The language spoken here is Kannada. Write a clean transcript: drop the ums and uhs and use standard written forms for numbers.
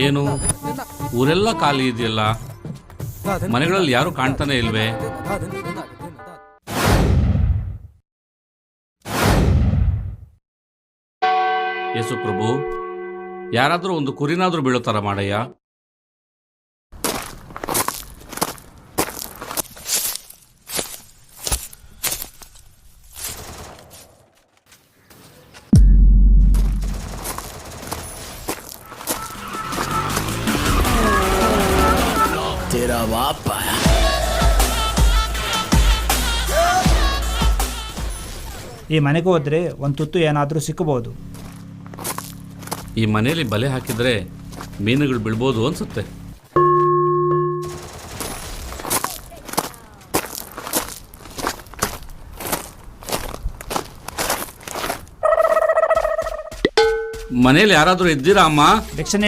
ಏನು ಊರೆಲ್ಲ ಖಾಲಿ ಇದೆಯಲ್ಲ, ಮನೆಗಳಲ್ಲಿ ಯಾರು ಕಾಣ್ತಾನೆ ಇಲ್ವೇ? ಯೇಸು ಪ್ರಭು, ಯಾರಾದ್ರೂ ಒಂದು ಕುರಿನಾದ್ರೂ ಬೀಳೋ ಥರ ಮಾಡಯ್ಯ. ಈ ಮನೆಗೆ ಹೋದ್ರೆ ಒಂದು ತುತ್ತು ಏನಾದರೂ ಸಿಕ್ಕಬಹುದು. ಈ ಮನೆಯಲ್ಲಿ ಬಲೆ ಹಾಕಿದ್ರೆ ಮೀನುಗಳು ಬೀಳ್ಬೋದು ಅನ್ಸುತ್ತೆ. ಮನೇಲಿ ಯಾರಾದರೂ ಇದ್ದೀರಾ ಅಮ್ಮ? ಭಿಕ್ಷೆ